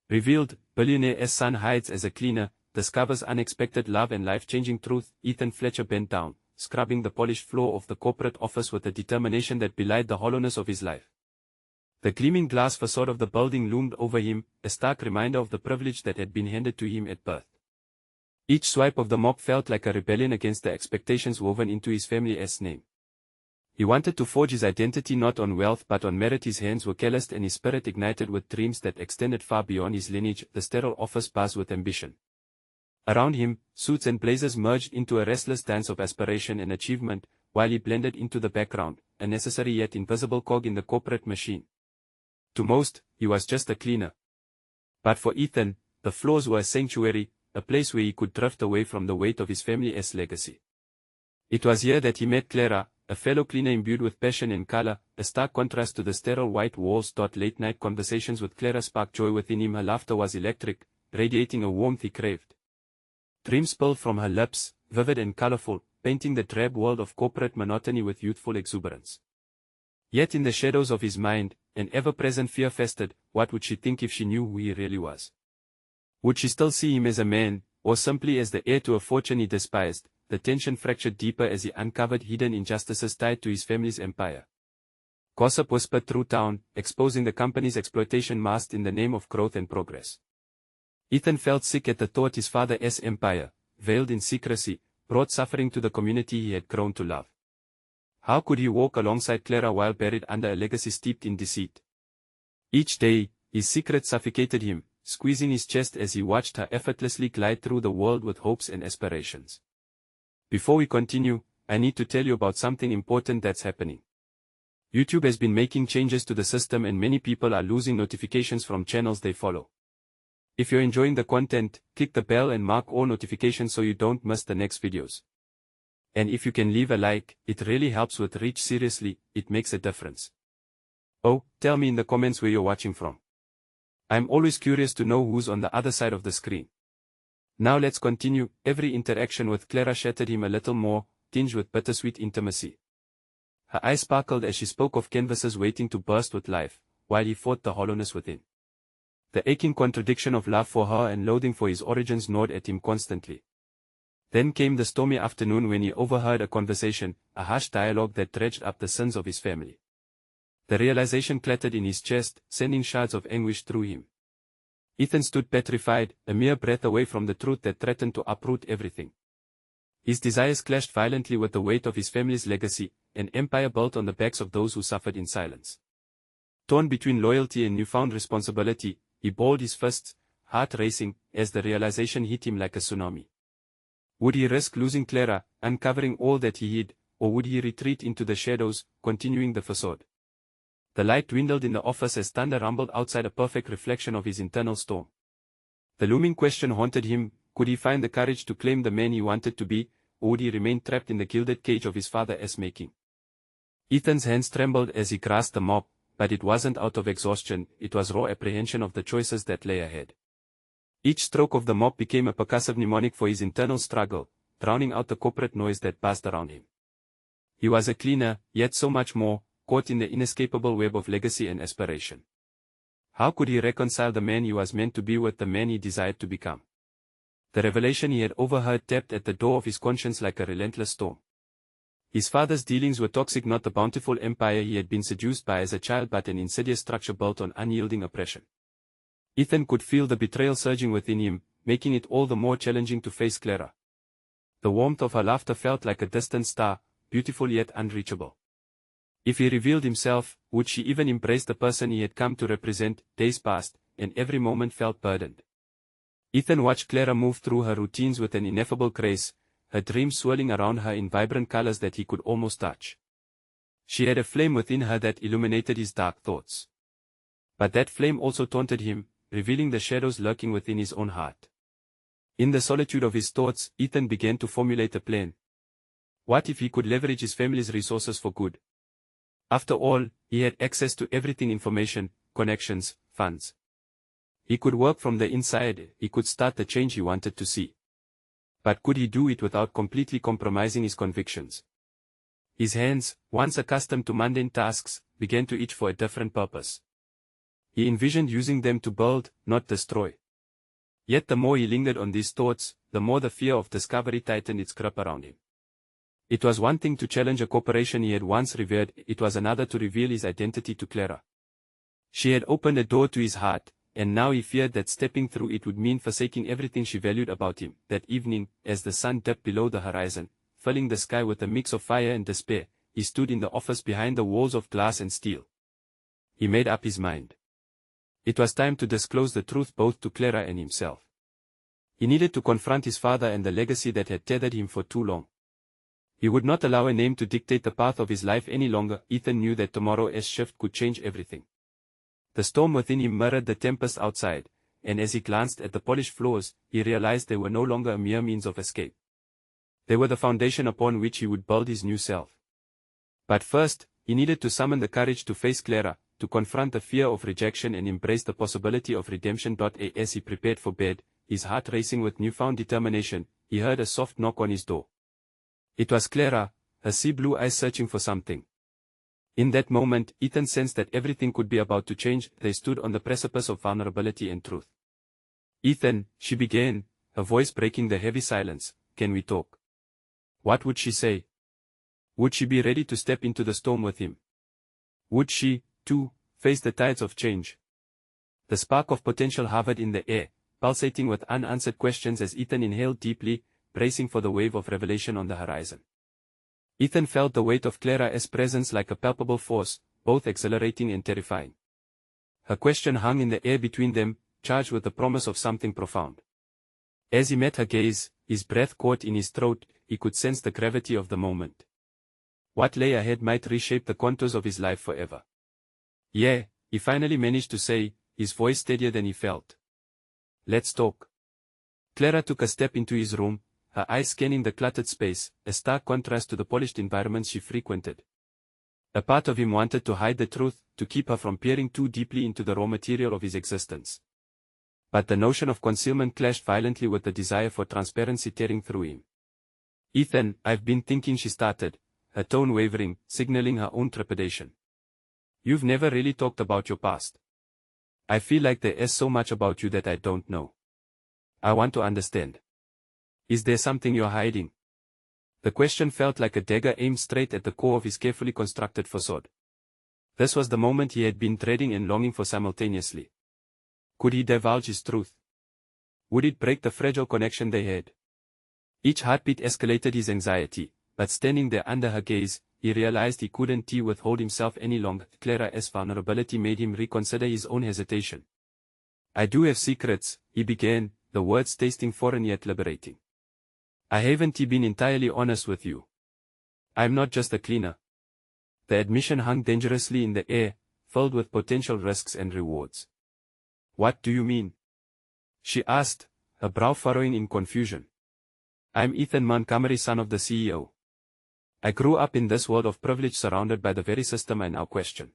Revealed, Billionaire's son hides as a cleaner, discovers unexpected love and life-changing truth. Ethan Fletcher bent down, scrubbing the polished floor of the corporate office with a determination that belied the hollowness of his life. The gleaming glass facade of the building loomed over him, a stark reminder of the privilege that had been handed to him at birth. Each swipe of the mop felt like a rebellion against the expectations woven into his family's name. He wanted to forge his identity not on wealth but on merit. His hands were calloused and his spirit ignited with dreams that extended far beyond his lineage. The sterile office buzzed with ambition. Around him, suits and blazers merged into a restless dance of aspiration and achievement, while he blended into the background, a necessary yet invisible cog in the corporate machine. To most, he was just a cleaner. But for Ethan, the floors were a sanctuary, a place where he could drift away from the weight of his family's legacy. It was here that he met Clara, a fellow cleaner imbued with passion and color, a stark contrast to the sterile white walls. Late-night conversations with Clara sparked joy within him. Her laughter was electric, radiating a warmth he craved. Dreams spilled from her lips, vivid and colorful, painting the drab world of corporate monotony with youthful exuberance. Yet in the shadows of his mind, an ever-present fear festered. What would she think if she knew who he really was? Would she still see him as a man, or simply as the heir to a fortune he despised? The tension fractured deeper as he uncovered hidden injustices tied to his family's empire. Gossip whispered through town, exposing the company's exploitation masked in the name of growth and progress. Ethan felt sick at the thought his father's empire, veiled in secrecy, brought suffering to the community he had grown to love. How could he walk alongside Clara while buried under a legacy steeped in deceit? Each day, his secret suffocated him, squeezing his chest as he watched her effortlessly glide through the world with hopes and aspirations. Before we continue, I need to tell you about something important that's happening. YouTube has been making changes to the system and many people are losing notifications from channels they follow. If you're enjoying the content, click the bell and mark all notifications so you don't miss the next videos. And if you can leave a like, it really helps with reach. Seriously, it makes a difference. Oh, tell me in the comments where you're watching from. I'm always curious to know who's on the other side of the screen. Now let's continue. Every interaction with Clara shattered him a little more, tinged with bittersweet intimacy. Her eyes sparkled as she spoke of canvases waiting to burst with life, while he fought the hollowness within. The aching contradiction of love for her and loathing for his origins gnawed at him constantly. Then came the stormy afternoon when he overheard a conversation, a harsh dialogue that dredged up the sins of his family. The realization clattered in his chest, sending shards of anguish through him. Ethan stood petrified, a mere breath away from the truth that threatened to uproot everything. His desires clashed violently with the weight of his family's legacy, an empire built on the backs of those who suffered in silence. Torn between loyalty and newfound responsibility, he balled his fists, heart racing, as the realization hit him like a tsunami. Would he risk losing Clara, uncovering all that he hid, or would he retreat into the shadows, continuing the facade? The light dwindled in the office as thunder rumbled outside, a perfect reflection of his internal storm. The looming question haunted him: could he find the courage to claim the man he wanted to be, or would he remain trapped in the gilded cage of his father's making? Ethan's hands trembled as he grasped the mop, but it wasn't out of exhaustion, it was raw apprehension of the choices that lay ahead. Each stroke of the mop became a percussive mnemonic for his internal struggle, drowning out the corporate noise that buzzed around him. He was a cleaner, yet so much more, caught in the inescapable web of legacy and aspiration. How could he reconcile the man he was meant to be with the man he desired to become? The revelation he had overheard tapped at the door of his conscience like a relentless storm. His father's dealings were toxic, not the bountiful empire he had been seduced by as a child, but an insidious structure built on unyielding oppression. Ethan could feel the betrayal surging within him, making it all the more challenging to face Clara. The warmth of her laughter felt like a distant star, beautiful yet unreachable. If he revealed himself, would she even embrace the person he had come to represent? Days passed, and every moment felt burdened. Ethan watched Clara move through her routines with an ineffable grace, her dreams swirling around her in vibrant colors that he could almost touch. She had a flame within her that illuminated his dark thoughts. But that flame also taunted him, revealing the shadows lurking within his own heart. In the solitude of his thoughts, Ethan began to formulate a plan. What if he could leverage his family's resources for good? After all, he had access to everything: information, connections, funds. He could work from the inside, he could start the change he wanted to see. But could he do it without completely compromising his convictions? His hands, once accustomed to mundane tasks, began to itch for a different purpose. He envisioned using them to build, not destroy. Yet the more he lingered on these thoughts, the more the fear of discovery tightened its grip around him. It was one thing to challenge a corporation he had once revered, it was another to reveal his identity to Clara. She had opened a door to his heart, and now he feared that stepping through it would mean forsaking everything she valued about him. That evening, as the sun dipped below the horizon, filling the sky with a mix of fire and despair, he stood in the office behind the walls of glass and steel. He made up his mind. It was time to disclose the truth both to Clara and himself. He needed to confront his father and the legacy that had tethered him for too long. He would not allow a name to dictate the path of his life any longer. Ethan knew that tomorrow's shift could change everything. The storm within him mirrored the tempest outside, and as he glanced at the polished floors, he realized they were no longer a mere means of escape. They were the foundation upon which he would build his new self. But first, he needed to summon the courage to face Clara, to confront the fear of rejection and embrace the possibility of redemption. As he prepared for bed, his heart racing with newfound determination, he heard a soft knock on his door. It was Clara, her sea blue eyes searching for something. In that moment, Ethan sensed that everything could be about to change. They stood on the precipice of vulnerability and truth. "Ethan," she began, her voice breaking the heavy silence, "can we talk?" What would she say? Would she be ready to step into the storm with him? Would she, too, face the tides of change? The spark of potential hovered in the air, pulsating with unanswered questions as Ethan inhaled deeply, bracing for the wave of revelation on the horizon. Ethan felt the weight of Clara's presence like a palpable force, both exhilarating and terrifying. Her question hung in the air between them, charged with the promise of something profound. As he met her gaze, his breath caught in his throat, he could sense the gravity of the moment. What lay ahead might reshape the contours of his life forever. "Yeah," he finally managed to say, his voice steadier than he felt. "Let's talk." Clara took a step into his room, her eyes scanning the cluttered space, a stark contrast to the polished environments she frequented. A part of him wanted to hide the truth, to keep her from peering too deeply into the raw material of his existence. But the notion of concealment clashed violently with the desire for transparency tearing through him. "Ethan, I've been thinking," she started, her tone wavering, signaling her own trepidation. "You've never really talked about your past. I feel like there is so much about you that I don't know. I want to understand. Is there something you're hiding?" The question felt like a dagger aimed straight at the core of his carefully constructed facade. This was the moment he had been dreading and longing for simultaneously. Could he divulge his truth? Would it break the fragile connection they had? Each heartbeat escalated his anxiety, but standing there under her gaze, he realized he couldn't withhold himself any longer. Clara's vulnerability made him reconsider his own hesitation. "I do have secrets," he began, the words tasting foreign yet liberating. "I haven't been entirely honest with you. I'm not just a cleaner." The admission hung dangerously in the air, filled with potential risks and rewards. "What do you mean?" she asked, her brow furrowing in confusion. "I'm Ethan Montgomery, son of the CEO. I grew up in this world of privilege surrounded by the very system I now question."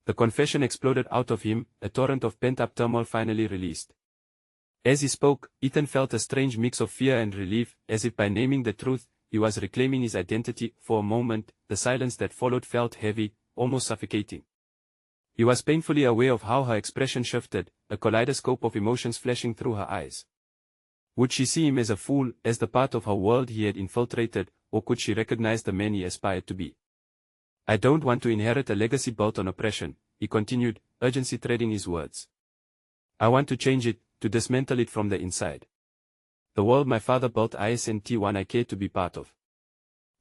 The confession exploded out of him, a torrent of pent-up turmoil finally released. As he spoke, Ethan felt a strange mix of fear and relief, as if by naming the truth, he was reclaiming his identity. For a moment, the silence that followed felt heavy, almost suffocating. He was painfully aware of how her expression shifted, a kaleidoscope of emotions flashing through her eyes. Would she see him as a fool, as the part of her world he had infiltrated, or could she recognize the man he aspired to be? "I don't want to inherit a legacy built on oppression," he continued, urgency threading his words. "I want to change it, to dismantle it from the inside. The world my father built isn't one I care to be part of."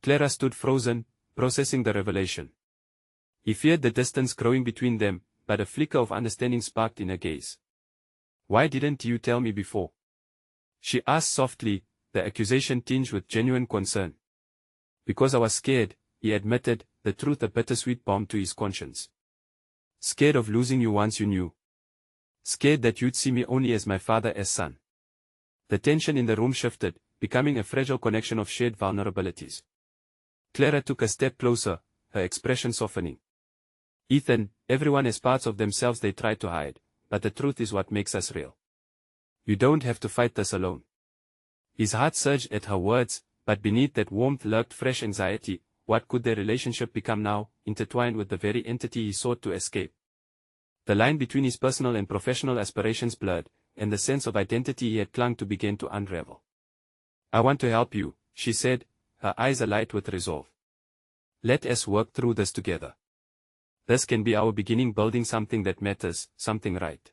Clara stood frozen, processing the revelation. He feared the distance growing between them, but a flicker of understanding sparked in her gaze. "Why didn't you tell me before?" she asked softly, the accusation tinged with genuine concern. "Because I was scared," he admitted, the truth a bittersweet balm to his conscience. "Scared of losing you once you knew. Scared that you'd see me only as my father's son." The tension in the room shifted, becoming a fragile connection of shared vulnerabilities. Clara took a step closer, her expression softening. "Ethan, everyone has parts of themselves they try to hide, but the truth is what makes us real. You don't have to fight this alone." His heart surged at her words, but beneath that warmth lurked fresh anxiety. What could their relationship become now, intertwined with the very entity he sought to escape? The line between his personal and professional aspirations blurred, and the sense of identity he had clung to began to unravel. "I want to help you," she said, her eyes alight with resolve. "Let us work through this together. This can be our beginning, building something that matters, something right."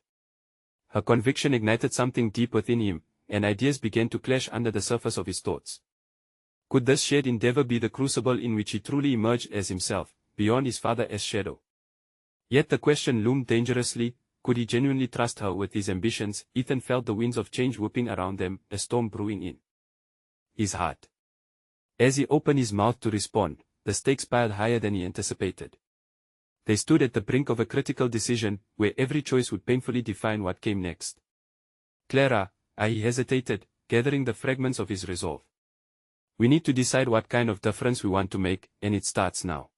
Her conviction ignited something deep within him, and ideas began to clash under the surface of his thoughts. Could this shared endeavor be the crucible in which he truly emerged as himself, beyond his father's shadow? Yet the question loomed dangerously: could he genuinely trust her with his ambitions? Ethan felt the winds of change whooping around them, a storm brewing in his heart. As he opened his mouth to respond, the stakes piled higher than he anticipated. They stood at the brink of a critical decision, where every choice would painfully define what came next. "Clara," he hesitated, gathering the fragments of his resolve. "We need to decide what kind of difference we want to make, and it starts now."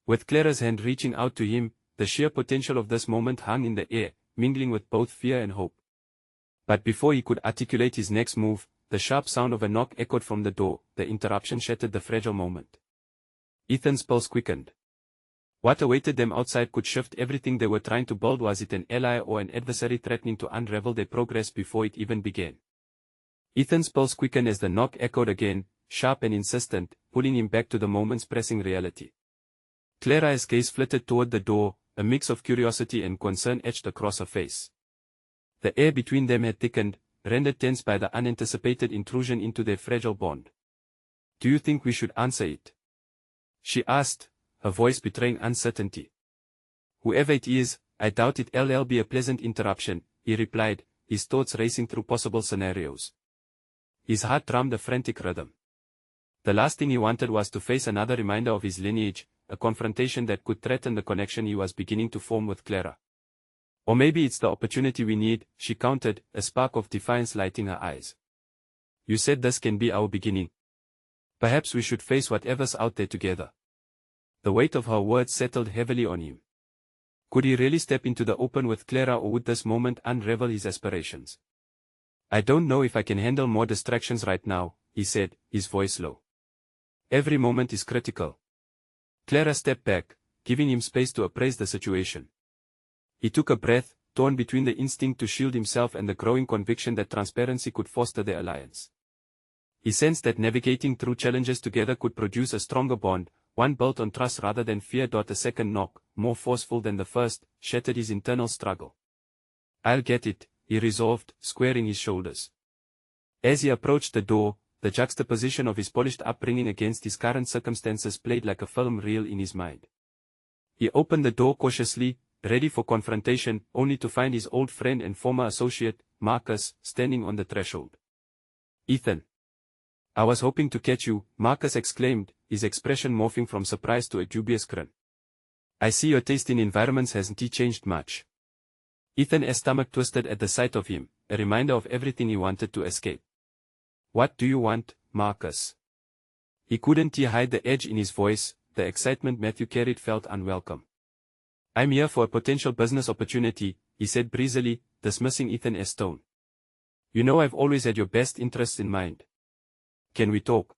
With Clara's hand reaching out to him, the sheer potential of this moment hung in the air, mingling with both fear and hope. But before he could articulate his next move, the sharp sound of a knock echoed from the door. The interruption shattered the fragile moment. Ethan's pulse quickened. What awaited them outside could shift everything they were trying to build. Was it an ally or an adversary threatening to unravel their progress before it even began? Ethan's pulse quickened as the knock echoed again, sharp and insistent, pulling him back to the moment's pressing reality. Clara's gaze flitted toward the door, a mix of curiosity and concern etched across her face. The air between them had thickened, rendered tense by the unanticipated intrusion into their fragile bond. "Do you think we should answer it?" she asked, her voice betraying uncertainty. "Whoever it is, I doubt it'll be a pleasant interruption," he replied, his thoughts racing through possible scenarios. His heart drummed a frantic rhythm. The last thing he wanted was to face another reminder of his lineage, a confrontation that could threaten the connection he was beginning to form with Clara. "Or maybe it's the opportunity we need," she countered, a spark of defiance lighting her eyes. "You said this can be our beginning. Perhaps we should face whatever's out there together." The weight of her words settled heavily on him. Could he really step into the open with Clara, or would this moment unravel his aspirations? "I don't know if I can handle more distractions right now," he said, his voice low. "Every moment is critical." Clara stepped back, giving him space to appraise the situation. He took a breath, torn between the instinct to shield himself and the growing conviction that transparency could foster their alliance. He sensed that navigating through challenges together could produce a stronger bond, one built on trust rather than fear. A second knock, more forceful than the first, shattered his internal struggle. "I'll get it," he resolved, squaring his shoulders. As he approached the door, the juxtaposition of his polished upbringing against his current circumstances played like a film reel in his mind. He opened the door cautiously, ready for confrontation, only to find his old friend and former associate, Marcus, standing on the threshold. "Ethan. I was hoping to catch you," Marcus exclaimed, his expression morphing from surprise to a dubious grin. "I see your taste in environments hasn't changed much." Ethan's stomach twisted at the sight of him, a reminder of everything he wanted to escape. "What do you want, Marcus?" He couldn't hide the edge in his voice, the excitement Matthew carried felt unwelcome. "I'm here for a potential business opportunity," he said breezily, dismissing Ethan's tone. "You know I've always had your best interests in mind. Can we talk?"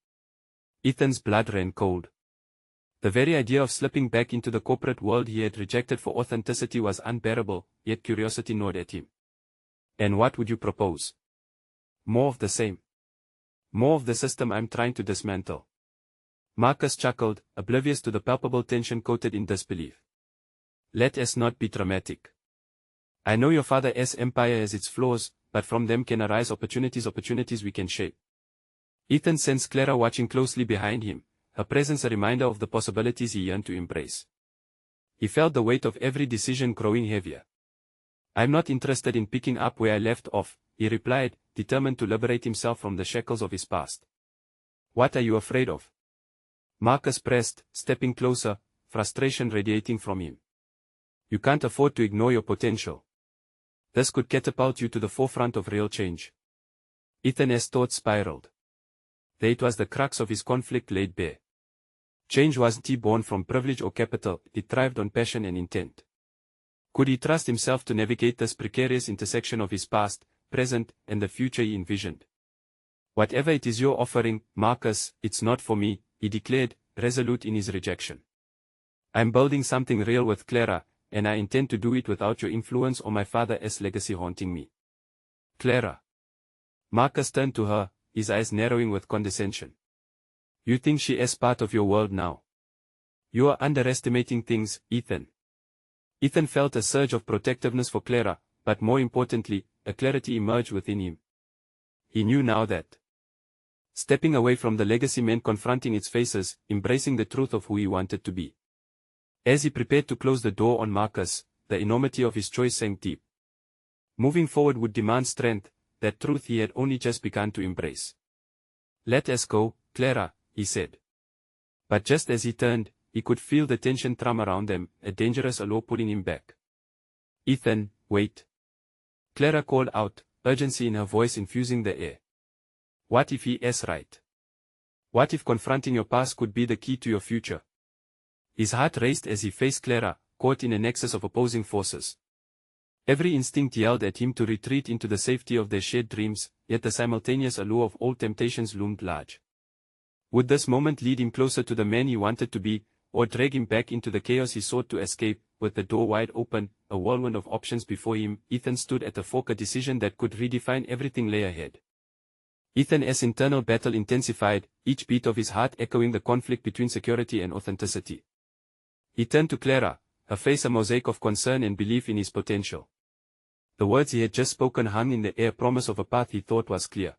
Ethan's blood ran cold. The very idea of slipping back into the corporate world he had rejected for authenticity was unbearable, yet curiosity gnawed at him. "And what would you propose?" "More of the same. More of the system I'm trying to dismantle." Marcus chuckled, oblivious to the palpable tension coated in disbelief. "Let us not be dramatic. I know your father's empire has its flaws, but from them can arise opportunities we can shape." Ethan sensed Clara watching closely behind him, her presence a reminder of the possibilities he yearned to embrace. He felt the weight of every decision growing heavier. "I'm not interested in picking up where I left off," he replied, determined to liberate himself from the shackles of his past. "What are you afraid of?" Marcus pressed, stepping closer, frustration radiating from him. "You can't afford to ignore your potential. This could catapult you to the forefront of real change." Ethan's thoughts spiraled. There it was, the crux of his conflict laid bare. Change wasn't born from privilege or capital, it thrived on passion and intent. Could he trust himself to navigate this precarious intersection of his past, present, and the future he envisioned? "Whatever it is you're offering, Marcus, it's not for me," he declared, resolute in his rejection. "I'm building something real with Clara, and I intend to do it without your influence or my father's legacy haunting me. Clara. Marcus turned to her, his eyes narrowing with condescension. You think she is part of your world now? You are underestimating things, Ethan. Ethan felt a surge of protectiveness for Clara, but more importantly, a clarity emerged within him. He knew now that stepping away from the legacy meant confronting its faces, embracing the truth of who he wanted to be. As he prepared to close the door on Marcus, the enormity of his choice sank deep. Moving forward would demand strength, that truth he had only just begun to embrace. Let us go, Clara, he said. But just as he turned, he could feel the tension thrum around them, a dangerous allure pulling him back. Ethan, wait. Clara called out, urgency in her voice infusing the air. What if he is right? What if confronting your past could be the key to your future? His heart raced as he faced Clara, caught in a nexus of opposing forces. Every instinct yelled at him to retreat into the safety of their shared dreams, yet the simultaneous allure of all temptations loomed large. Would this moment lead him closer to the man he wanted to be, or drag him back into the chaos he sought to escape? With the door wide open, a whirlwind of options before him, Ethan stood at the fork, a decision that could redefine everything lay ahead. Ethan's internal battle intensified, each beat of his heart echoing the conflict between security and authenticity. He turned to Clara, her face a mosaic of concern and belief in his potential. The words he had just spoken hung in the air, promise of a path he thought was clear.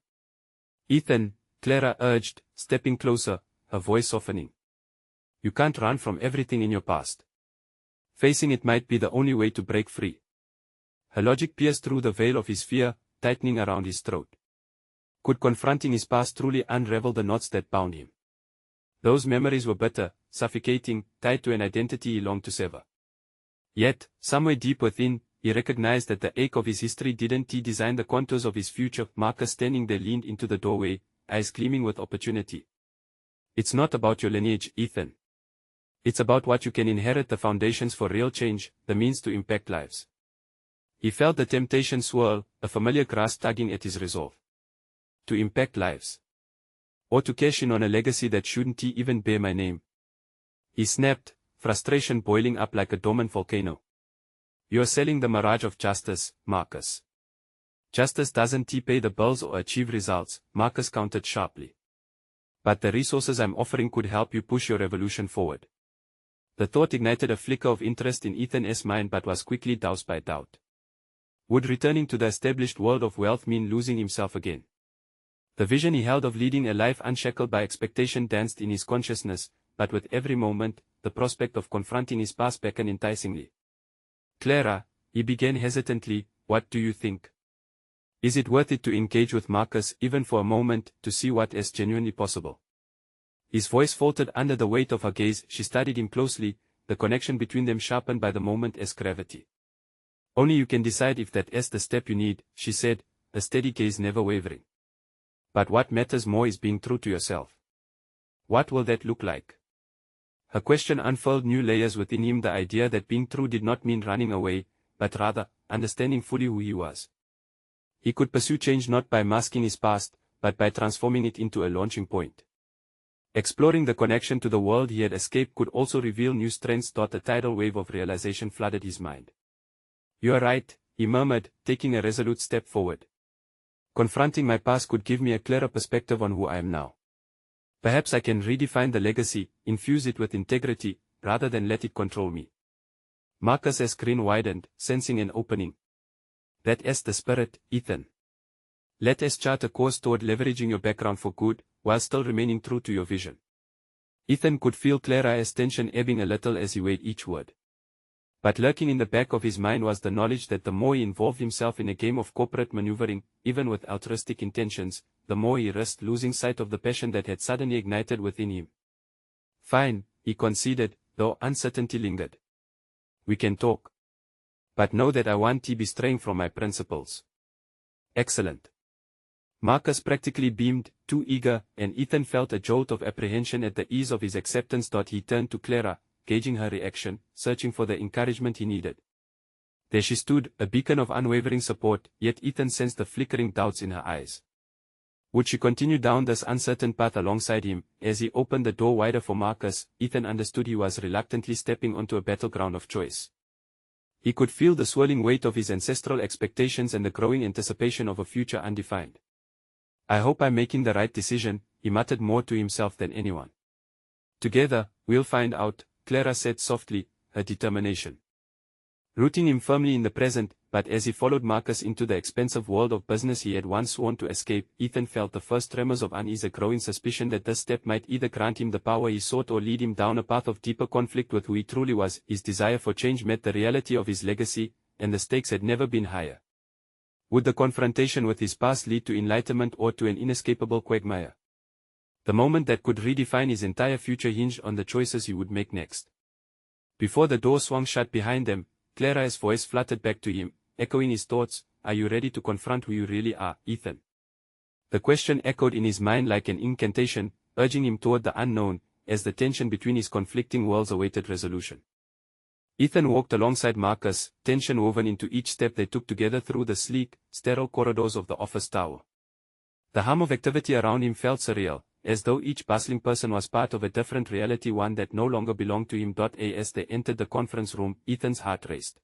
Ethan, Clara urged, stepping closer, her voice softening. You can't run from everything in your past. Facing it might be the only way to break free. Her logic pierced through the veil of his fear, tightening around his throat. Could confronting his past truly unravel the knots that bound him? Those memories were bitter, suffocating, tied to an identity he longed to sever. Yet, somewhere deep within, he recognized that the ache of his history didn't design the contours of his future. Marcus, standing there, leaned into the doorway, eyes gleaming with opportunity. It's not about your lineage, Ethan. It's about what you can inherit, the foundations for real change, the means to impact lives. He felt the temptation swirl, a familiar grasp tugging at his resolve. To impact lives. Or to cash in on a legacy that shouldn't even bear my name. He snapped, frustration boiling up like a dormant volcano. You're selling the mirage of justice, Marcus. Justice doesn't pay the bills or achieve results, Marcus countered sharply. But the resources I'm offering could help you push your revolution forward. The thought ignited a flicker of interest in Ethan's mind, but was quickly doused by doubt. Would returning to the established world of wealth mean losing himself again? The vision he held of leading a life unshackled by expectation danced in his consciousness, but with every moment, the prospect of confronting his past beckoned enticingly. Clara, he began hesitantly, what do you think? Is it worth it to engage with Marcus even for a moment, to see what is genuinely possible? His voice faltered under the weight of her gaze. She studied him closely, the connection between them sharpened by the moment as gravity. Only you can decide if that is the step you need, she said, a steady gaze never wavering. But what matters more is being true to yourself. What will that look like? Her question unfurled new layers within him, the idea that being true did not mean running away, but rather, understanding fully who he was. He could pursue change not by masking his past, but by transforming it into a launching point. Exploring the connection to the world he had escaped could also reveal new strengths. A tidal wave of realization flooded his mind. You are right, he murmured, taking a resolute step forward. Confronting my past could give me a clearer perspective on who I am now. Perhaps I can redefine the legacy, infuse it with integrity, rather than let it control me. Marcus's grin widened, sensing an opening. That is the spirit, Ethan. Let us chart a course toward leveraging your background for good, while still remaining true to your vision. Ethan could feel Clara's tension ebbing a little as he weighed each word. But lurking in the back of his mind was the knowledge that the more he involved himself in a game of corporate maneuvering, even with altruistic intentions, the more he risked losing sight of the passion that had suddenly ignited within him. Fine, he conceded, though uncertainty lingered. We can talk. But know that I won't be straying from my principles. Excellent. Marcus practically beamed, too eager, and Ethan felt a jolt of apprehension at the ease of his acceptance. He turned to Clara, gauging her reaction, searching for the encouragement he needed. There she stood, a beacon of unwavering support, yet Ethan sensed the flickering doubts in her eyes. Would she continue down this uncertain path alongside him? As he opened the door wider for Marcus, Ethan understood he was reluctantly stepping onto a battleground of choice. He could feel the swirling weight of his ancestral expectations and the growing anticipation of a future undefined. I hope I'm making the right decision, he muttered more to himself than anyone. Together, we'll find out, Clara said softly, her determination rooting him firmly in the present. But as he followed Marcus into the expensive world of business he had once sworn to escape, Ethan felt the first tremors of unease, a growing suspicion that this step might either grant him the power he sought or lead him down a path of deeper conflict with who he truly was. His desire for change met the reality of his legacy, and the stakes had never been higher. Would the confrontation with his past lead to enlightenment or to an inescapable quagmire? The moment that could redefine his entire future hinged on the choices he would make next. Before the door swung shut behind them, Clara's voice fluttered back to him, echoing his thoughts. Are you ready to confront who you really are, Ethan? The question echoed in his mind like an incantation, urging him toward the unknown, as the tension between his conflicting worlds awaited resolution. Ethan walked alongside Marcus, tension woven into each step they took together through the sleek, sterile corridors of the office tower. The hum of activity around him felt surreal, as though each bustling person was part of a different reality, one that no longer belonged to him. As they entered the conference room, Ethan's heart raced.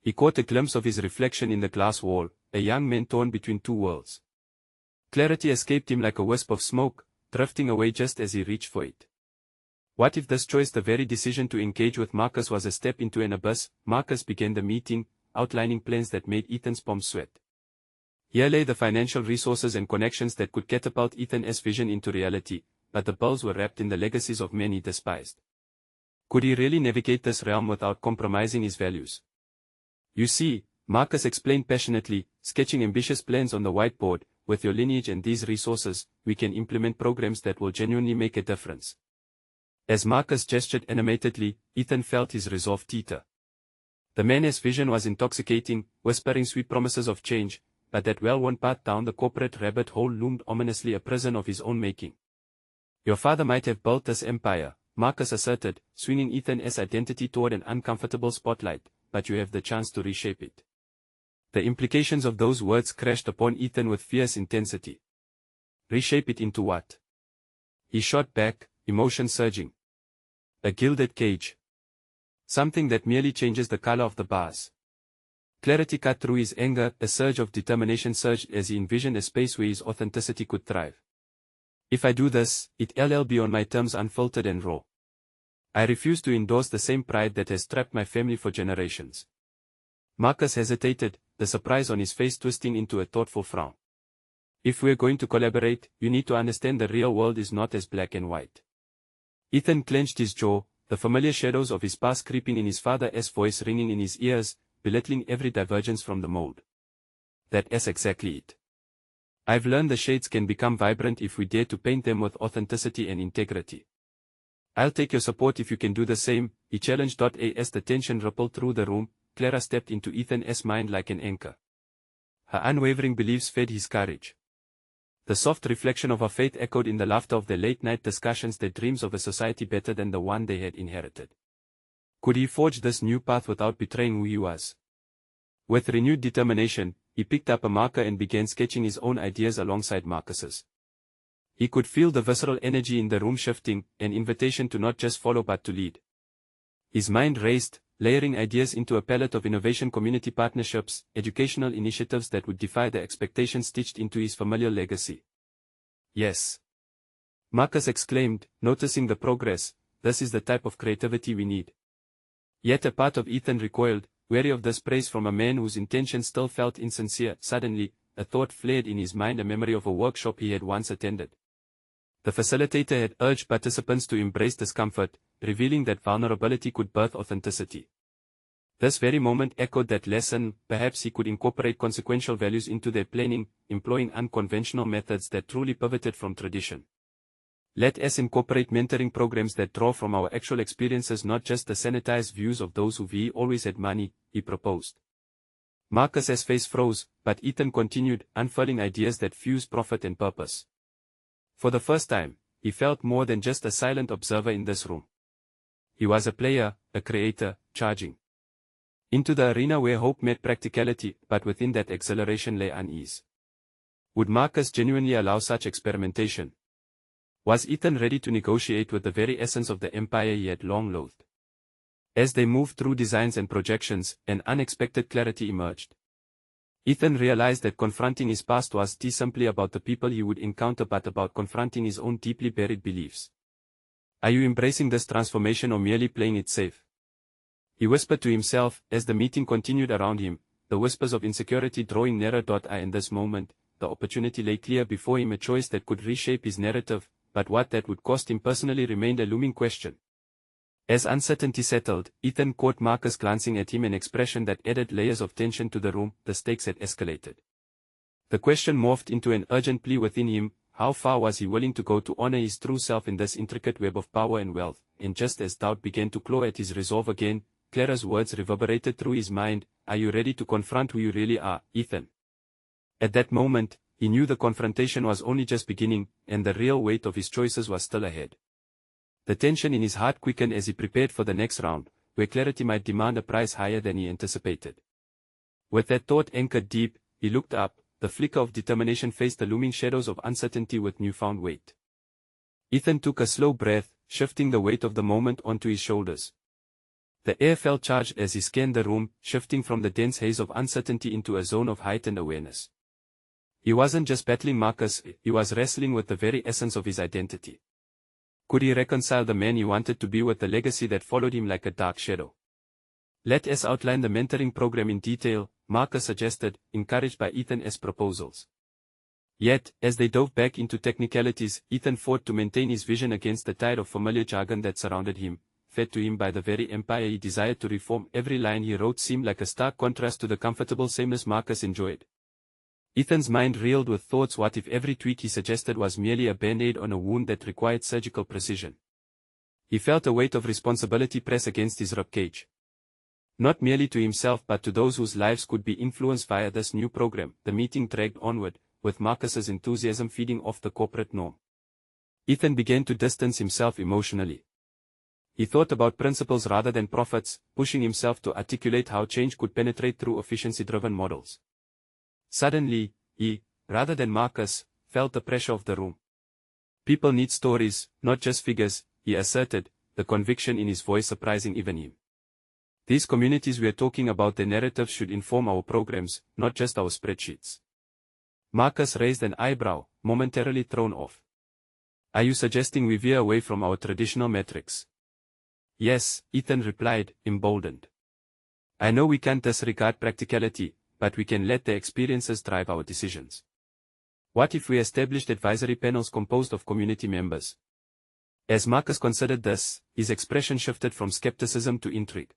He caught a glimpse of his reflection in the glass wall, a young man torn between two worlds. Clarity escaped him like a wisp of smoke, drifting away just as he reached for it. What if this choice, the very decision to engage with Marcus, was a step into an abyss? Marcus began the meeting, outlining plans that made Ethan's palms sweat. Here lay the financial resources and connections that could catapult Ethan's vision into reality, but the pearls were wrapped in the legacies of men he despised. Could he really navigate this realm without compromising his values? You see, Marcus explained passionately, sketching ambitious plans on the whiteboard, with your lineage and these resources, we can implement programs that will genuinely make a difference. As Marcus gestured animatedly, Ethan felt his resolve teeter. The man's vision was intoxicating, whispering sweet promises of change, but that well-worn path down the corporate rabbit hole loomed ominously, a prison of his own making. Your father might have built this empire, Marcus asserted, swinging Ethan's identity toward an uncomfortable spotlight, but you have the chance to reshape it. The implications of those words crashed upon Ethan with fierce intensity. Reshape it into what? He shot back, emotion surging. A gilded cage. Something that merely changes the color of the bars. Clarity cut through his anger, a surge of determination surged as he envisioned a space where his authenticity could thrive. If I do this, it'll be on my terms, unfiltered and raw. I refuse to endorse the same pride that has trapped my family for generations. Marcus hesitated, the surprise on his face twisting into a thoughtful frown. If we're going to collaborate, you need to understand the real world is not as black and white. Ethan clenched his jaw, the familiar shadows of his past creeping in, his father's voice ringing in his ears, belittling every divergence from the mold. That's exactly it. I've learned the shades can become vibrant if we dare to paint them with authenticity and integrity. I'll take your support if you can do the same, he challenged. As the tension rippled through the room, Clara stepped into Ethan's mind like an anchor. Her unwavering beliefs fed his courage. The soft reflection of her faith echoed in the laughter of their late-night discussions, their dreams of a society better than the one they had inherited. Could he forge this new path without betraying who he was? With renewed determination, he picked up a marker and began sketching his own ideas alongside Marcus's. He could feel the visceral energy in the room shifting, an invitation to not just follow but to lead. His mind raced, layering ideas into a palette of innovation, community partnerships, educational initiatives that would defy the expectations stitched into his familiar legacy. Yes, Marcus exclaimed, noticing the progress, this is the type of creativity we need. Yet a part of Ethan recoiled, wary of this praise from a man whose intentions still felt insincere. Suddenly, a thought flared in his mind, a memory of a workshop he had once attended. The facilitator had urged participants to embrace discomfort, revealing that vulnerability could birth authenticity. This very moment echoed that lesson. Perhaps he could incorporate consequential values into their planning, employing unconventional methods that truly pivoted from tradition. Let us incorporate mentoring programs that draw from our actual experiences, not just the sanitized views of those who always had money, he proposed. Marcus's face froze, but Ethan continued, unfurling ideas that fuse profit and purpose. For the first time, he felt more than just a silent observer in this room. He was a player, a creator, charging into the arena where hope met practicality, but within that exhilaration lay unease. Would Marcus genuinely allow such experimentation? Was Ethan ready to negotiate with the very essence of the empire he had long loathed? As they moved through designs and projections, an unexpected clarity emerged. Ethan realized that confronting his past was simply about the people he would encounter but about confronting his own deeply buried beliefs. Are you embracing this transformation or merely playing it safe? He whispered to himself, as the meeting continued around him, the whispers of insecurity drawing nearer. In this moment, the opportunity lay clear before him, a choice that could reshape his narrative, but what that would cost him personally remained a looming question. As uncertainty settled, Ethan caught Marcus glancing at him, an expression that added layers of tension to the room. The stakes had escalated. The question morphed into an urgent plea within him: how far was he willing to go to honor his true self in this intricate web of power and wealth? And just as doubt began to claw at his resolve again, Clara's words reverberated through his mind: are you ready to confront who you really are, Ethan? At that moment, he knew the confrontation was only just beginning, and the real weight of his choices was still ahead. The tension in his heart quickened as he prepared for the next round, where clarity might demand a price higher than he anticipated. With that thought anchored deep, he looked up. The flicker of determination faced the looming shadows of uncertainty with newfound weight. Ethan took a slow breath, shifting the weight of the moment onto his shoulders. The air felt charged as he scanned the room, shifting from the dense haze of uncertainty into a zone of heightened awareness. He wasn't just battling Marcus, he was wrestling with the very essence of his identity. Could he reconcile the man he wanted to be with the legacy that followed him like a dark shadow? Let us outline the mentoring program in detail, Marcus suggested, encouraged by Ethan's proposals. Yet, as they dove back into technicalities, Ethan fought to maintain his vision against the tide of familiar jargon that surrounded him, fed to him by the very empire he desired to reform. Every line he wrote seemed like a stark contrast to the comfortable sameness Marcus enjoyed. Ethan's mind reeled with thoughts: what if every tweak he suggested was merely a band-aid on a wound that required surgical precision? He felt a weight of responsibility press against his ribcage. Not merely to himself but to those whose lives could be influenced via this new program. The meeting dragged onward, with Marcus's enthusiasm feeding off the corporate norm. Ethan began to distance himself emotionally. He thought about principles rather than profits, pushing himself to articulate how change could penetrate through efficiency-driven models. Suddenly, he, rather than Marcus, felt the pressure of the room. People need stories, not just figures, he asserted, the conviction in his voice surprising even him. These communities we're talking about, their narratives should inform our programs, not just our spreadsheets. Marcus raised an eyebrow, momentarily thrown off. Are you suggesting we veer away from our traditional metrics? Yes, Ethan replied, emboldened. I know we can't disregard practicality, but we can let the experiences drive our decisions. What if we established advisory panels composed of community members? As Marcus considered this, his expression shifted from skepticism to intrigue.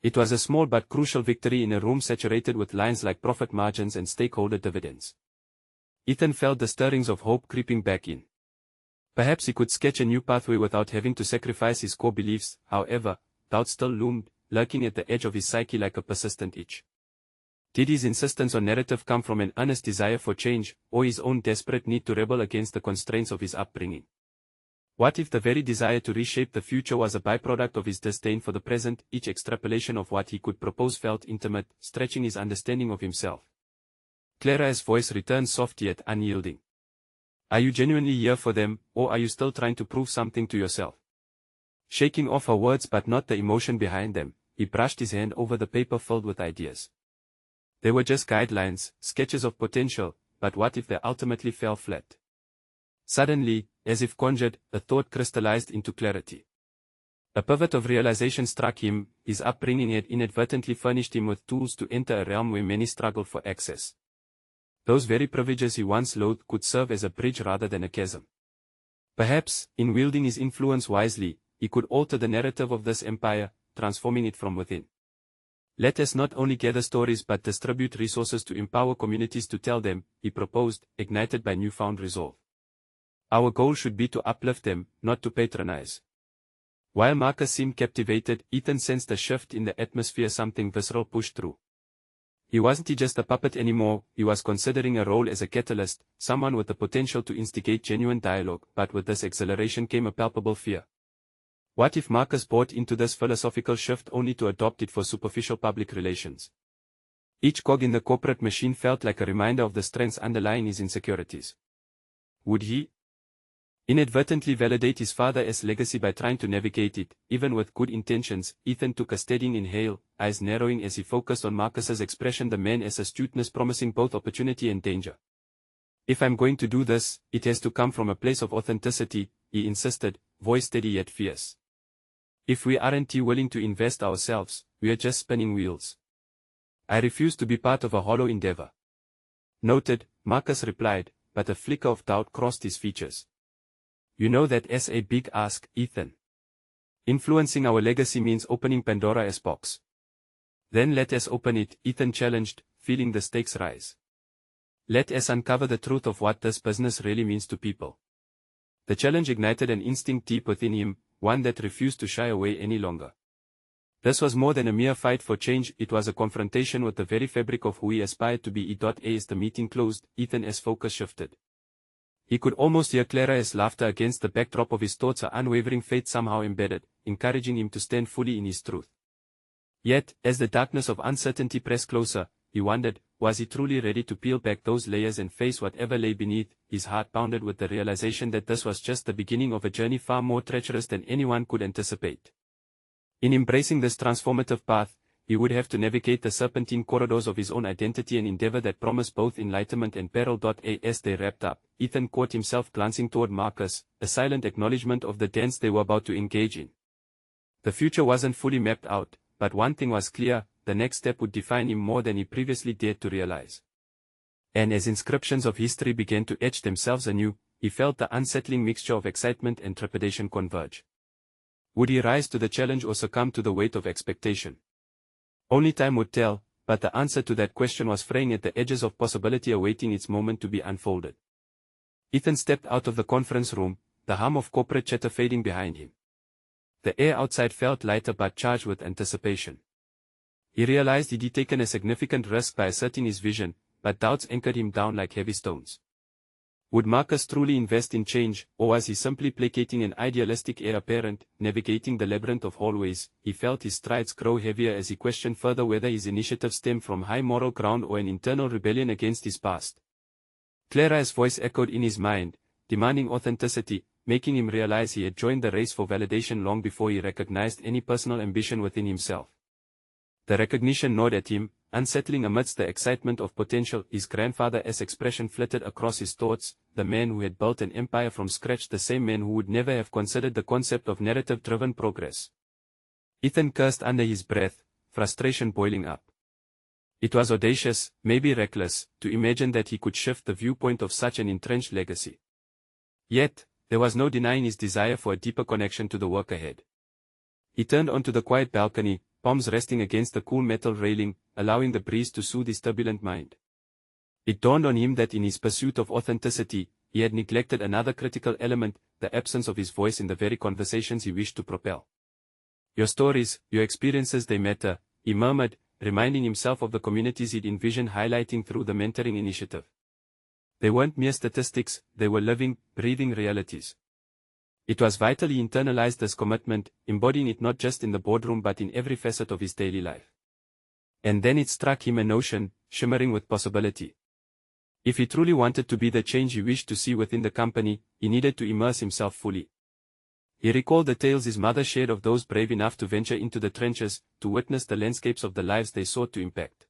It was a small but crucial victory in a room saturated with lines like profit margins and stakeholder dividends. Ethan felt the stirrings of hope creeping back in. Perhaps he could sketch a new pathway without having to sacrifice his core beliefs. However, doubt still loomed, lurking at the edge of his psyche like a persistent itch. Did his insistence on narrative come from an earnest desire for change, or his own desperate need to rebel against the constraints of his upbringing? What if the very desire to reshape the future was a byproduct of his disdain for the present? Each extrapolation of what he could propose felt intimate, stretching his understanding of himself. Clara's voice returned soft yet unyielding. Are you genuinely here for them, or are you still trying to prove something to yourself? Shaking off her words but not the emotion behind them, he brushed his hand over the paper filled with ideas. They were just guidelines, sketches of potential, but what if they ultimately fell flat? Suddenly, as if conjured, a thought crystallized into clarity. A pivot of realization struck him. His upbringing had inadvertently furnished him with tools to enter a realm where many struggled for access. Those very privileges he once loathed could serve as a bridge rather than a chasm. Perhaps, in wielding his influence wisely, he could alter the narrative of this empire, transforming it from within. Let us not only gather stories but distribute resources to empower communities to tell them, he proposed, ignited by newfound resolve. Our goal should be to uplift them, not to patronize. While Marcus seemed captivated, Ethan sensed a shift in the atmosphere, something visceral pushed through. He wasn't just a puppet anymore, he was considering a role as a catalyst, someone with the potential to instigate genuine dialogue. But with this exhilaration came a palpable fear. What if Marcus bought into this philosophical shift only to adopt it for superficial public relations? Each cog in the corporate machine felt like a reminder of the strengths underlying his insecurities. Would he? inadvertently validate his father's legacy by trying to navigate it, even with good intentions. Ethan took a steadying inhale, eyes narrowing as he focused on Marcus's expression, the man's astuteness promising both opportunity and danger. If I'm going to do this, it has to come from a place of authenticity, he insisted, voice steady yet fierce. If we aren't willing to invest ourselves, we are just spinning wheels. I refuse to be part of a hollow endeavor. Noted, Marcus replied, but a flicker of doubt crossed his features. You know that as a big ask, Ethan. Influencing our legacy means opening Pandora's box. Then let us open it, Ethan challenged, feeling the stakes rise. Let us uncover the truth of what this business really means to people. The challenge ignited an instinct deep within him, one that refused to shy away any longer. This was more than a mere fight for change, it was a confrontation with the very fabric of who he aspired to be. As the meeting closed, Ethan's focus shifted. He could almost hear Clara's laughter against the backdrop of his thoughts, her unwavering faith somehow embedded, encouraging him to stand fully in his truth. Yet, as the darkness of uncertainty pressed closer, he wondered, was he truly ready to peel back those layers and face whatever lay beneath? His heart pounded with the realization that this was just the beginning of a journey far more treacherous than anyone could anticipate. In embracing this transformative path, he would have to navigate the serpentine corridors of his own identity, an endeavor that promised both enlightenment and peril. As they wrapped up, Ethan caught himself glancing toward Marcus, a silent acknowledgement of the dance they were about to engage in. The future wasn't fully mapped out, but one thing was clear, the next step would define him more than he previously dared to realize. And as inscriptions of history began to etch themselves anew, he felt the unsettling mixture of excitement and trepidation converge. Would he rise to the challenge or succumb to the weight of expectation? Only time would tell, but the answer to that question was fraying at the edges of possibility, awaiting its moment to be unfolded. Ethan stepped out of the conference room, the hum of corporate chatter fading behind him. The air outside felt lighter but charged with anticipation. He realized he'd taken a significant risk by asserting his vision, but doubts anchored him down like heavy stones. Would Marcus truly invest in change, or was he simply placating an idealistic heir apparent? Navigating the labyrinth of hallways, he felt his strides grow heavier as he questioned further whether his initiative stemmed from high moral ground or an internal rebellion against his past. Clara's voice echoed in his mind, demanding authenticity, making him realize he had joined the race for validation long before he recognized any personal ambition within himself. The recognition gnawed at him, unsettling amidst the excitement of potential. His grandfather's expression flitted across his thoughts, the man who had built an empire from scratch, the same man who would never have considered the concept of narrative-driven progress. Ethan cursed under his breath, frustration boiling up. It was audacious, maybe reckless, to imagine that he could shift the viewpoint of such an entrenched legacy. Yet, there was no denying his desire for a deeper connection to the work ahead. He turned onto the quiet balcony, palms resting against the cool metal railing, allowing the breeze to soothe his turbulent mind. It dawned on him that in his pursuit of authenticity, he had neglected another critical element, the absence of his voice in the very conversations he wished to propel. Your stories, your experiences, they matter, he murmured, reminding himself of the communities he'd envisioned highlighting through the mentoring initiative. They weren't mere statistics, they were living, breathing realities. It was vital he internalized this commitment, embodying it not just in the boardroom but in every facet of his daily life. And then it struck him, a notion, shimmering with possibility. If he truly wanted to be the change he wished to see within the company, he needed to immerse himself fully. He recalled the tales his mother shared of those brave enough to venture into the trenches, to witness the landscapes of the lives they sought to impact.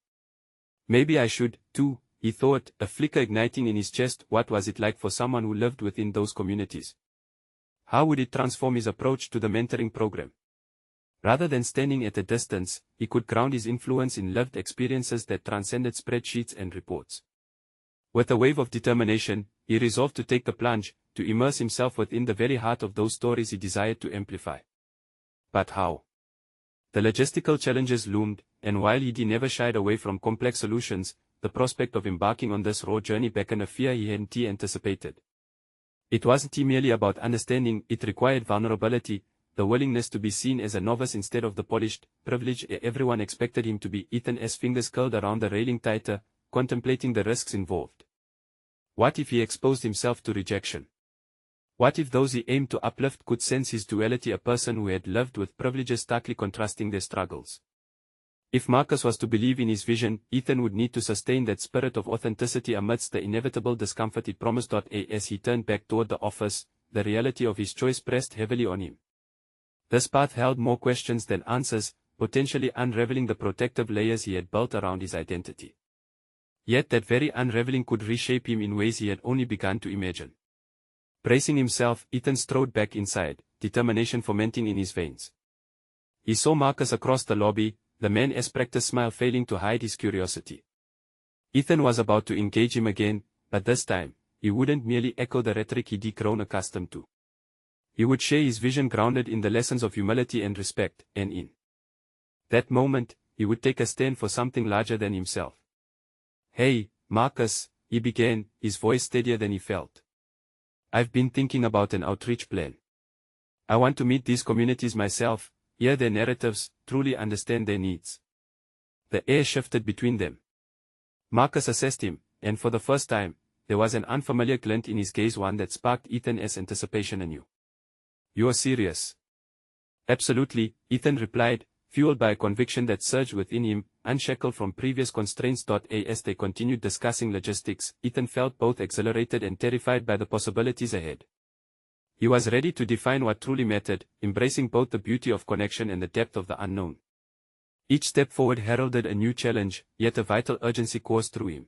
Maybe I should, too, he thought, a flicker igniting in his chest. What was it like for someone who lived within those communities? How would it transform his approach to the mentoring program? Rather than standing at a distance, he could ground his influence in lived experiences that transcended spreadsheets and reports. With a wave of determination, he resolved to take the plunge, to immerse himself within the very heart of those stories he desired to amplify. But how? The logistical challenges loomed, and while he never shied away from complex solutions, the prospect of embarking on this raw journey beckoned a fear he hadn't anticipated. It wasn't merely about understanding, it required vulnerability, the willingness to be seen as a novice instead of the polished, privileged everyone expected him to be. Ethan's fingers curled around the railing tighter, contemplating the risks involved. What if he exposed himself to rejection? What if those he aimed to uplift could sense his duality, a person who had lived with privileges starkly contrasting their struggles? If Marcus was to believe in his vision, Ethan would need to sustain that spirit of authenticity amidst the inevitable discomfort it promised. As he turned back toward the office, the reality of his choice pressed heavily on him. This path held more questions than answers, potentially unraveling the protective layers he had built around his identity. Yet that very unraveling could reshape him in ways he had only begun to imagine. Bracing himself, Ethan strode back inside, determination fermenting in his veins. He saw Marcus across the lobby, the man's practiced smile failing to hide his curiosity. Ethan was about to engage him again, but this time, he wouldn't merely echo the rhetoric he'd grown accustomed to. He would share his vision grounded in the lessons of humility and respect, and in that moment, he would take a stand for something larger than himself. "Hey, Marcus," he began, his voice steadier than he felt. "I've been thinking about an outreach plan. I want to meet these communities myself, hear their narratives, truly understand their needs." The air shifted between them. Marcus assessed him, and for the first time, there was an unfamiliar glint in his gaze, one that sparked Ethan's anticipation anew. "You are serious?" "Absolutely," Ethan replied, fueled by a conviction that surged within him, unshackled from previous constraints. As they continued discussing logistics, Ethan felt both exhilarated and terrified by the possibilities ahead. He was ready to define what truly mattered, embracing both the beauty of connection and the depth of the unknown. Each step forward heralded a new challenge, yet a vital urgency coursed through him.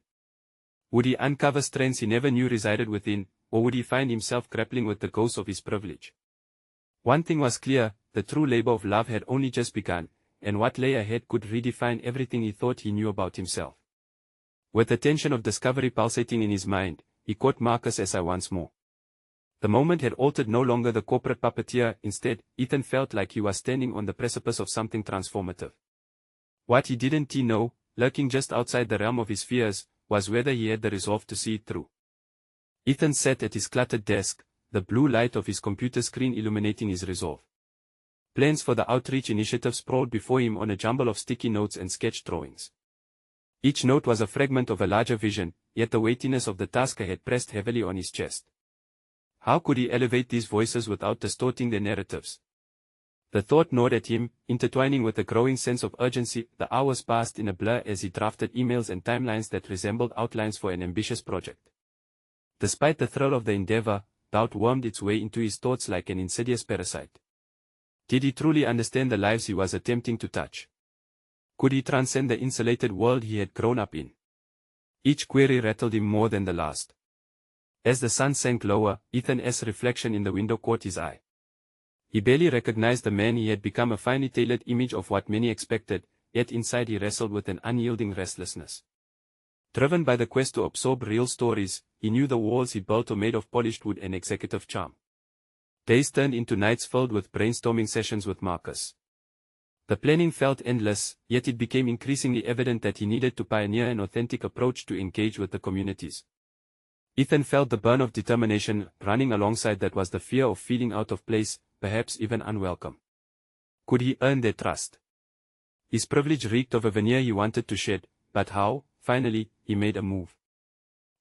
Would he uncover strengths he never knew resided within, or would he find himself grappling with the ghosts of his privilege? One thing was clear, the true labor of love had only just begun, and what lay ahead could redefine everything he thought he knew about himself. With the tension of discovery pulsating in his mind, he caught Marcus' eye once more. The moment had altered, no longer the corporate puppeteer. Instead, Ethan felt like he was standing on the precipice of something transformative. What he didn't know, lurking just outside the realm of his fears, was whether he had the resolve to see it through. Ethan sat at his cluttered desk, the blue light of his computer screen illuminating his resolve. Plans for the outreach initiative sprawled before him on a jumble of sticky notes and sketch drawings. Each note was a fragment of a larger vision, yet the weightiness of the task had pressed heavily on his chest. How could he elevate these voices without distorting their narratives? The thought gnawed at him, intertwining with a growing sense of urgency. The hours passed in a blur as he drafted emails and timelines that resembled outlines for an ambitious project. Despite the thrill of the endeavor, doubt wormed its way into his thoughts like an insidious parasite. Did he truly understand the lives he was attempting to touch? Could he transcend the insulated world he had grown up in? Each query rattled him more than the last. As the sun sank lower, Ethan's reflection in the window caught his eye. He barely recognized the man he had become, a finely tailored image of what many expected, yet inside he wrestled with an unyielding restlessness. Driven by the quest to absorb real stories, he knew the walls he built were made of polished wood and executive charm. Days turned into nights filled with brainstorming sessions with Marcus. The planning felt endless, yet it became increasingly evident that he needed to pioneer an authentic approach to engage with the communities. Ethan felt the burn of determination. Running alongside that was the fear of feeling out of place, perhaps even unwelcome. Could he earn their trust? His privilege reeked of a veneer he wanted to shed, but how? Finally, he made a move.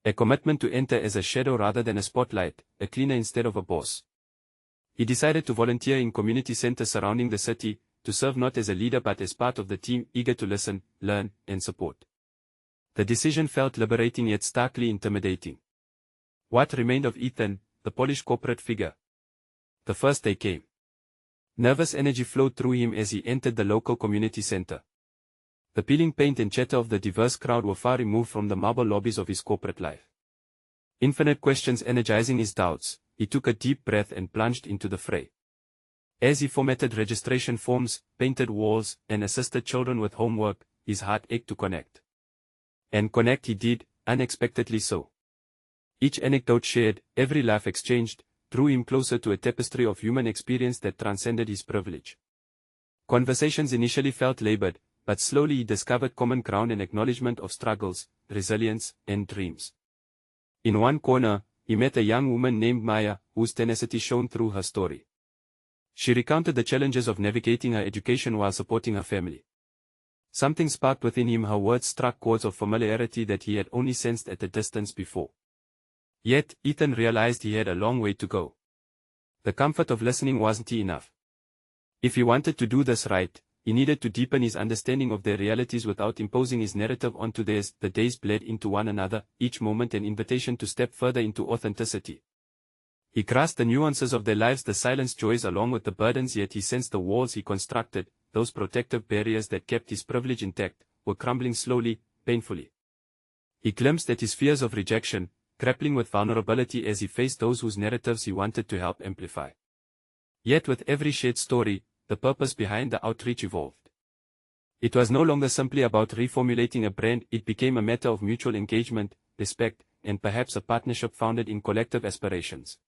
A commitment to enter as a shadow rather than a spotlight, a cleaner instead of a boss. He decided to volunteer in community centers surrounding the city, to serve not as a leader but as part of the team, eager to listen, learn, and support. The decision felt liberating yet starkly intimidating. What remained of Ethan, the polished corporate figure? The first day came. Nervous energy flowed through him as he entered the local community center. The peeling paint and chatter of the diverse crowd were far removed from the marble lobbies of his corporate life. Infinite questions energizing his doubts, he took a deep breath and plunged into the fray. As he formatted registration forms, painted walls, and assisted children with homework, his heart ached to connect. And connect he did, unexpectedly so. Each anecdote shared, every laugh exchanged, drew him closer to a tapestry of human experience that transcended his privilege. Conversations initially felt labored, but slowly he discovered common ground and acknowledgement of struggles, resilience, and dreams. In one corner, he met a young woman named Maya, whose tenacity shone through her story. She recounted the challenges of navigating her education while supporting her family. Something sparked within him, her words struck chords of familiarity that he had only sensed at a distance before. Yet, Ethan realized he had a long way to go. The comfort of listening wasn't enough. If he wanted to do this right, he needed to deepen his understanding of their realities without imposing his narrative onto theirs. The days bled into one another, each moment an invitation to step further into authenticity. He grasped the nuances of their lives, the silent joys along with the burdens, yet he sensed the walls he constructed, those protective barriers that kept his privilege intact, were crumbling slowly, painfully. He glimpsed at his fears of rejection, grappling with vulnerability as he faced those whose narratives he wanted to help amplify. Yet with every shared story, the purpose behind the outreach evolved. It was no longer simply about reformulating a brand, it became a matter of mutual engagement, respect, and perhaps a partnership founded in collective aspirations.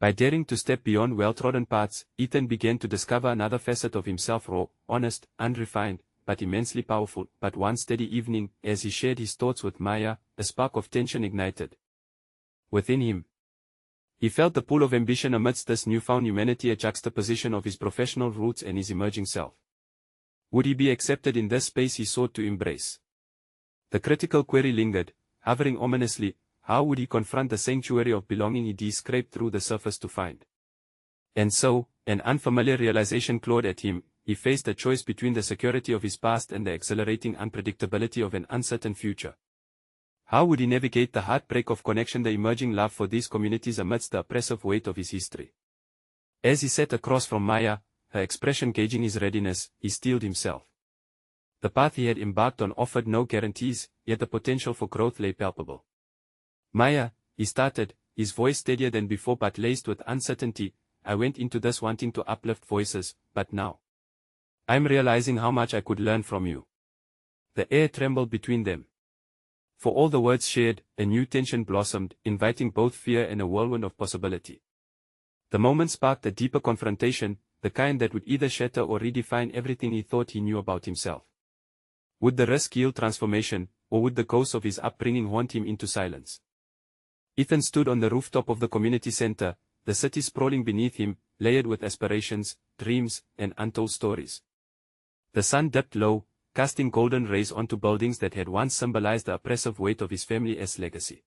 By daring to step beyond well-trodden paths, Ethan began to discover another facet of himself, raw, honest, unrefined, but immensely powerful. But one steady evening, as he shared his thoughts with Maya, a spark of tension ignited within him. He felt the pull of ambition amidst this newfound humanity, a juxtaposition of his professional roots and his emerging self. Would he be accepted in this space he sought to embrace? The critical query lingered, hovering ominously. How would he confront the sanctuary of belonging he scraped through the surface to find? And so, an unfamiliar realization clawed at him. He faced a choice between the security of his past and the exhilarating unpredictability of an uncertain future. How would he navigate the heartbreak of connection, the emerging love for these communities amidst the oppressive weight of his history? As he sat across from Maya, her expression gauging his readiness, he steeled himself. The path he had embarked on offered no guarantees, yet the potential for growth lay palpable. Maya, he started, his voice steadier than before but laced with uncertainty. I went into this wanting to uplift voices, but now I'm realizing how much I could learn from you. The air trembled between them. For all the words shared, a new tension blossomed, inviting both fear and a whirlwind of possibility. The moment sparked a deeper confrontation, the kind that would either shatter or redefine everything he thought he knew about himself. Would the risk yield transformation, or would the ghosts of his upbringing haunt him into silence? Ethan stood on the rooftop of the community center, the city sprawling beneath him, layered with aspirations, dreams, and untold stories. The sun dipped low, casting golden rays onto buildings that had once symbolized the oppressive weight of his family's legacy.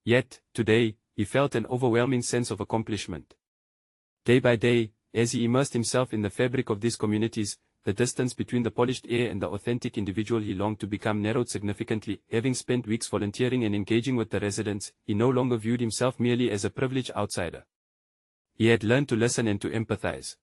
Yet, today, he felt an overwhelming sense of accomplishment. Day by day, as he immersed himself in the fabric of these communities, the distance between the polished air and the authentic individual he longed to become narrowed significantly. Having spent weeks volunteering and engaging with the residents, he no longer viewed himself merely as a privileged outsider. He had learned to listen and to empathize.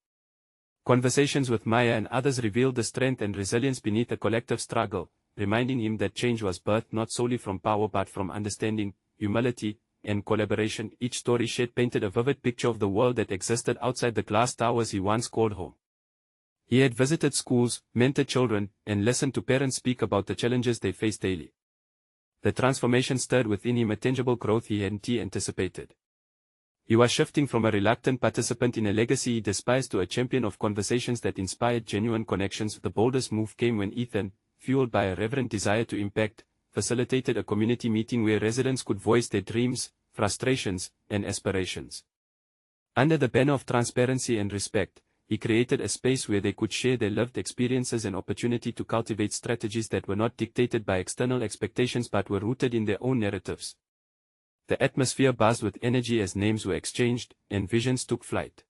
Conversations with Maya and others revealed the strength and resilience beneath a collective struggle, reminding him that change was birthed not solely from power but from understanding, humility, and collaboration. Each story shared painted a vivid picture of the world that existed outside the glass towers he once called home. He had visited schools, mentored children, and listened to parents speak about the challenges they faced daily. The transformation stirred within him a tangible growth he hadn't anticipated. He was shifting from a reluctant participant in a legacy he despised to a champion of conversations that inspired genuine connections. The boldest move came when Ethan, fueled by a reverent desire to impact, facilitated a community meeting where residents could voice their dreams, frustrations, and aspirations. Under the banner of transparency and respect, he created a space where they could share their lived experiences and opportunity to cultivate strategies that were not dictated by external expectations but were rooted in their own narratives. The atmosphere buzzed with energy as names were exchanged, and visions took flight.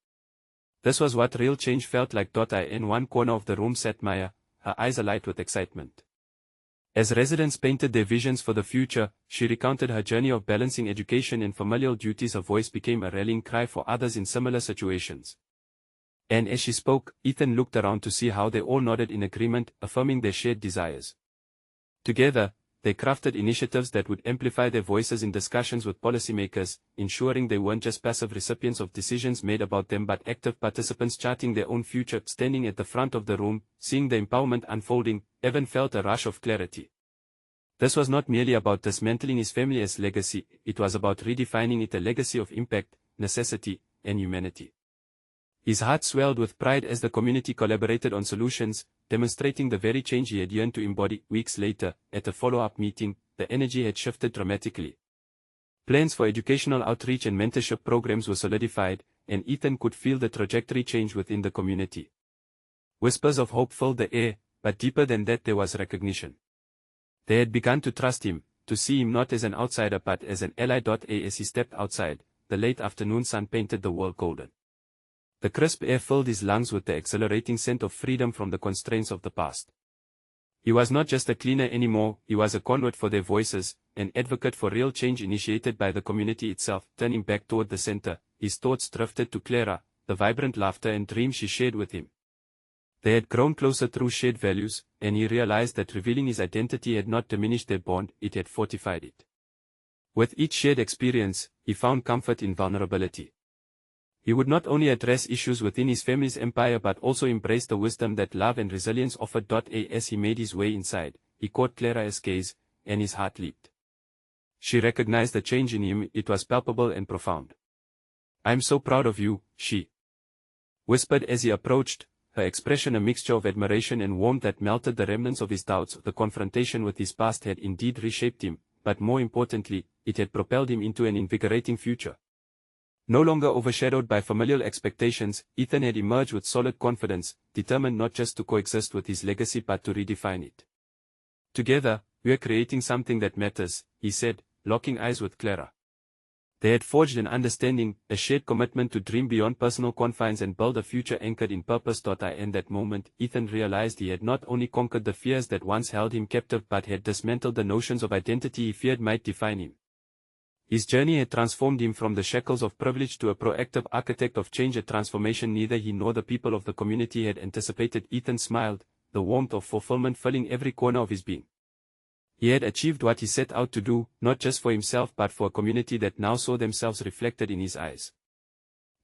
This was what real change felt like. In one corner of the room sat Maya, her eyes alight with excitement. As residents painted their visions for the future, she recounted her journey of balancing education and familial duties. Her voice became a rallying cry for others in similar situations. And as she spoke, Ethan looked around to see how they all nodded in agreement, affirming their shared desires. Together, they crafted initiatives that would amplify their voices in discussions with policymakers, ensuring they weren't just passive recipients of decisions made about them but active participants charting their own future. Standing at the front of the room, seeing the empowerment unfolding, Evan felt a rush of clarity. This was not merely about dismantling his family's legacy, it was about redefining it, a legacy of impact, necessity, and humanity. His heart swelled with pride as the community collaborated on solutions, demonstrating the very change he had yearned to embody. Weeks later, at a follow-up meeting, the energy had shifted dramatically. Plans for educational outreach and mentorship programs were solidified, and Ethan could feel the trajectory change within the community. Whispers of hope filled the air, but deeper than that there was recognition. They had begun to trust him, to see him not as an outsider but as an ally. As he stepped outside, the late afternoon sun painted the world golden. The crisp air filled his lungs with the exhilarating scent of freedom from the constraints of the past. He was not just a cleaner anymore, he was a conduit for their voices, an advocate for real change initiated by the community itself. Turning back toward the center, his thoughts drifted to Clara, the vibrant laughter and dreams she shared with him. They had grown closer through shared values, and he realized that revealing his identity had not diminished their bond, it had fortified it. With each shared experience, he found comfort in vulnerability. He would not only address issues within his family's empire but also embrace the wisdom that love and resilience offered. As he made his way inside, he caught Clara's gaze, and his heart leaped. She recognized the change in him, it was palpable and profound. "I'm so proud of you," she whispered as he approached, her expression a mixture of admiration and warmth that melted the remnants of his doubts. The confrontation with his past had indeed reshaped him, but more importantly, it had propelled him into an invigorating future. No longer overshadowed by familial expectations, Ethan had emerged with solid confidence, determined not just to coexist with his legacy but to redefine it. "Together, we are creating something that matters," he said, locking eyes with Clara. They had forged an understanding, a shared commitment to dream beyond personal confines and build a future anchored in purpose. In that moment, Ethan realized he had not only conquered the fears that once held him captive but had dismantled the notions of identity he feared might define him. His journey had transformed him from the shackles of privilege to a proactive architect of change, a transformation neither he nor the people of the community had anticipated. Ethan smiled, the warmth of fulfillment filling every corner of his being. He had achieved what he set out to do, not just for himself but for a community that now saw themselves reflected in his eyes.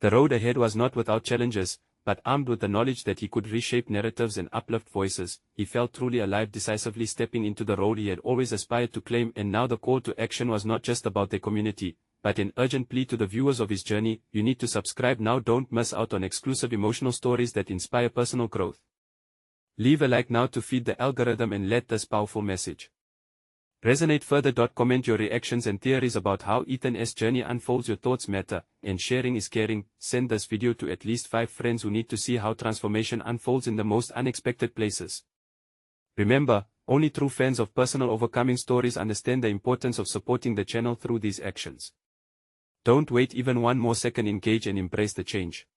The road ahead was not without challenges, but armed with the knowledge that he could reshape narratives and uplift voices, he felt truly alive, decisively stepping into the role he had always aspired to claim. And now the call to action was not just about their community, but an urgent plea to the viewers of his journey: you need to subscribe now, don't miss out on exclusive emotional stories that inspire personal growth. Leave a like now to feed the algorithm and let this powerful message resonate further. Comment your reactions and theories about how Ethan's journey unfolds. Your thoughts matter, and sharing is caring. Send this video to at least 5 friends who need to see how transformation unfolds in the most unexpected places. Remember, only true fans of personal overcoming stories understand the importance of supporting the channel through these actions. Don't wait even one more second, engage and embrace the change.